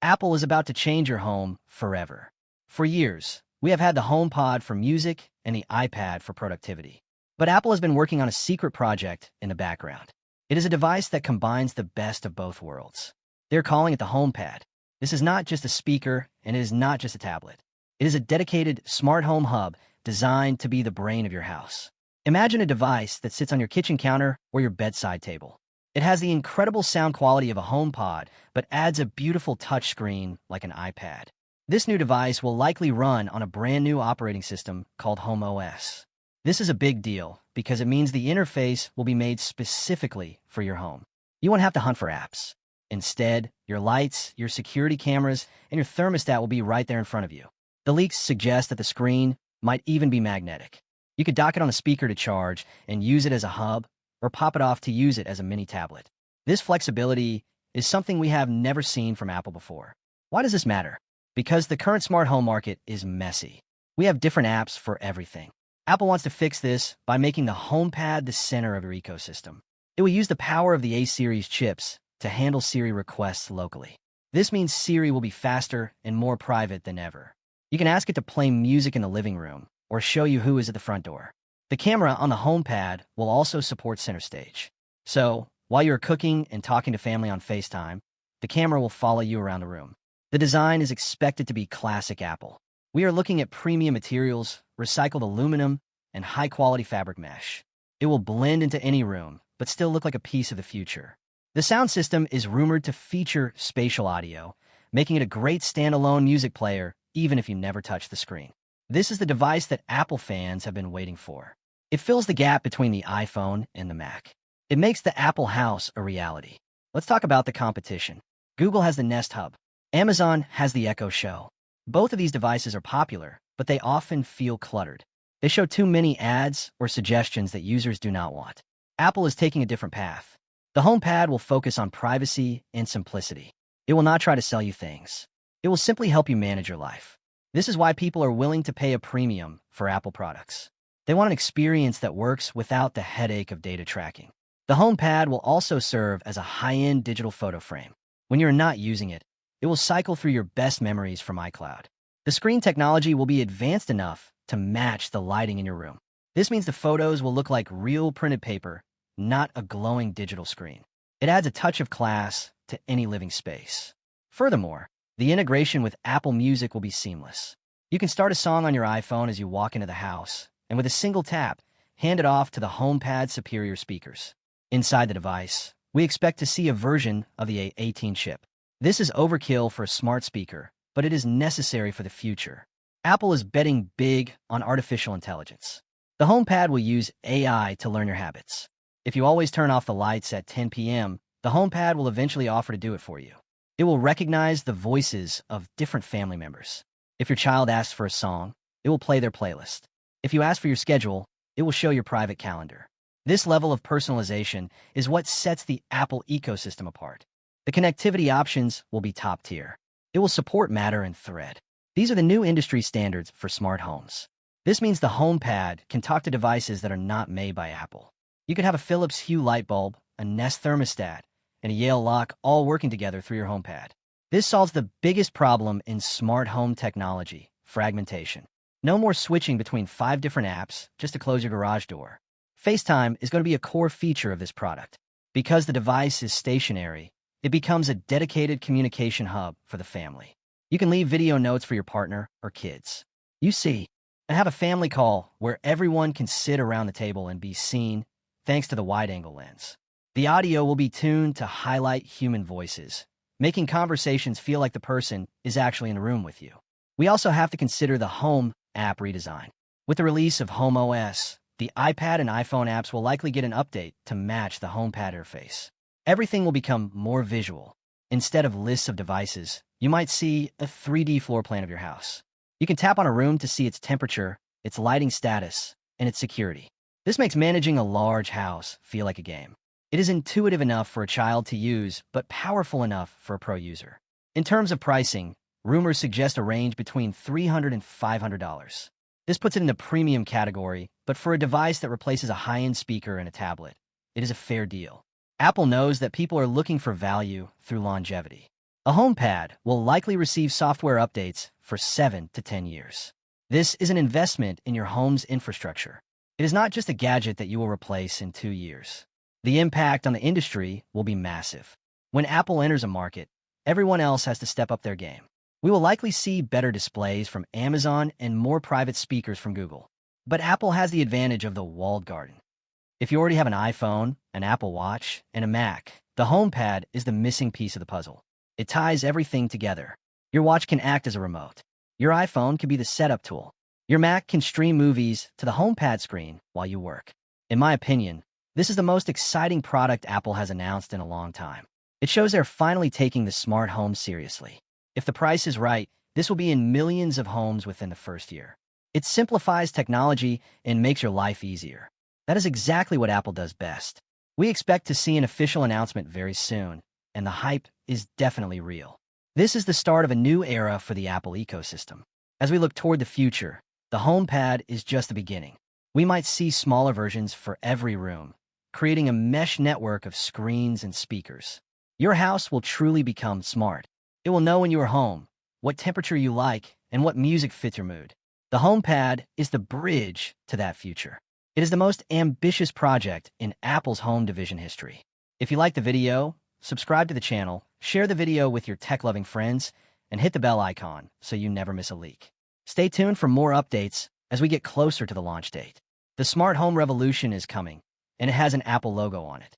Apple is about to change your home forever. For years, we have had the HomePod for music and the iPad for productivity. But Apple has been working on a secret project in the background. It is a device that combines the best of both worlds. They're calling it the HomePad. This is not just a speaker, and it is not just a tablet. It is a dedicated smart home hub designed to be the brain of your house. Imagine a device that sits on your kitchen counter or your bedside table. It has the incredible sound quality of a HomePod, but adds a beautiful touchscreen like an iPad. This new device will likely run on a brand new operating system called HomeOS. This is a big deal because it means the interface will be made specifically for your home. You won't have to hunt for apps. Instead, your lights, your security cameras, and your thermostat will be right there in front of you. The leaks suggest that the screen might even be magnetic. You could dock it on a speaker to charge and use it as a hub, or pop it off to use it as a mini tablet. This flexibility is something we have never seen from Apple before. Why does this matter? Because the current smart home market is messy. We have different apps for everything. Apple wants to fix this by making the HomePad the center of your ecosystem. It will use the power of the A-series chips to handle Siri requests locally. This means Siri will be faster and more private than ever. You can ask it to play music in the living room or show you who is at the front door. The camera on the HomePad will also support Center Stage. So, while you're cooking and talking to family on FaceTime, the camera will follow you around the room. The design is expected to be classic Apple. We are looking at premium materials, recycled aluminum, and high-quality fabric mesh. It will blend into any room, but still look like a piece of the future. The sound system is rumored to feature spatial audio, making it a great standalone music player even if you never touch the screen. This is the device that Apple fans have been waiting for. It fills the gap between the iPhone and the Mac. It makes the Apple house a reality. Let's talk about the competition. Google has the Nest Hub. Amazon has the Echo Show. Both of these devices are popular, but they often feel cluttered. They show too many ads or suggestions that users do not want. Apple is taking a different path. The HomePad will focus on privacy and simplicity. It will not try to sell you things. It will simply help you manage your life. This is why people are willing to pay a premium for Apple products. They want an experience that works without the headache of data tracking. The HomePad will also serve as a high-end digital photo frame. When you're not using it, it will cycle through your best memories from iCloud. The screen technology will be advanced enough to match the lighting in your room. This means the photos will look like real printed paper, not a glowing digital screen. It adds a touch of class to any living space. Furthermore, the integration with Apple Music will be seamless. You can start a song on your iPhone as you walk into the house, and with a single tap, hand it off to the HomePad's superior speakers. Inside the device, we expect to see a version of the A18 chip. This is overkill for a smart speaker, but it is necessary for the future. Apple is betting big on artificial intelligence. The HomePad will use AI to learn your habits. If you always turn off the lights at 10 p.m., the HomePad will eventually offer to do it for you. It will recognize the voices of different family members. If your child asks for a song, it will play their playlist. If you ask for your schedule, it will show your private calendar. This level of personalization is what sets the Apple ecosystem apart. The connectivity options will be top tier. It will support Matter and Thread. These are the new industry standards for smart homes. This means the HomePad can talk to devices that are not made by Apple. You could have a Philips Hue light bulb, a Nest thermostat, and a Yale lock all working together through your HomePad. This solves the biggest problem in smart home technology: fragmentation. No more switching between 5 different apps just to close your garage door. FaceTime is going to be a core feature of this product. Because the device is stationary, it becomes a dedicated communication hub for the family. You can leave video notes for your partner or kids. You see, and have a family call where everyone can sit around the table and be seen thanks to the wide-angle lens. The audio will be tuned to highlight human voices, making conversations feel like the person is actually in the room with you. We also have to consider the Home app redesign. With the release of HomeOS, the iPad and iPhone apps will likely get an update to match the HomePad interface. Everything will become more visual. Instead of lists of devices, you might see a 3D floor plan of your house. You can tap on a room to see its temperature, its lighting status, and its security. This makes managing a large house feel like a game. It is intuitive enough for a child to use, but powerful enough for a pro user. In terms of pricing, rumors suggest a range between $300 and $500. This puts it in the premium category, but for a device that replaces a high-end speaker and a tablet, it is a fair deal. Apple knows that people are looking for value through longevity. A HomePad will likely receive software updates for 7 to 10 years. This is an investment in your home's infrastructure. It is not just a gadget that you will replace in 2 years. The impact on the industry will be massive. When Apple enters a market, everyone else has to step up their game. We will likely see better displays from Amazon and more private speakers from Google. But Apple has the advantage of the walled garden. If you already have an iPhone, an Apple Watch, and a Mac, the HomePad is the missing piece of the puzzle. It ties everything together. Your watch can act as a remote. Your iPhone can be the setup tool. Your Mac can stream movies to the HomePad screen while you work. In my opinion, this is the most exciting product Apple has announced in a long time. It shows they're finally taking the smart home seriously. If the price is right, this will be in millions of homes within the first year. It simplifies technology and makes your life easier. That is exactly what Apple does best. We expect to see an official announcement very soon, and the hype is definitely real. This is the start of a new era for the Apple ecosystem. As we look toward the future, the HomePad is just the beginning. We might see smaller versions for every room, creating a mesh network of screens and speakers. Your house will truly become smart. It will know when you are home, what temperature you like, and what music fits your mood. The HomePad is the bridge to that future. It is the most ambitious project in Apple's home division history. If you liked the video, subscribe to the channel, share the video with your tech-loving friends, and hit the bell icon so you never miss a leak. Stay tuned for more updates as we get closer to the launch date. The smart home revolution is coming, and it has an Apple logo on it.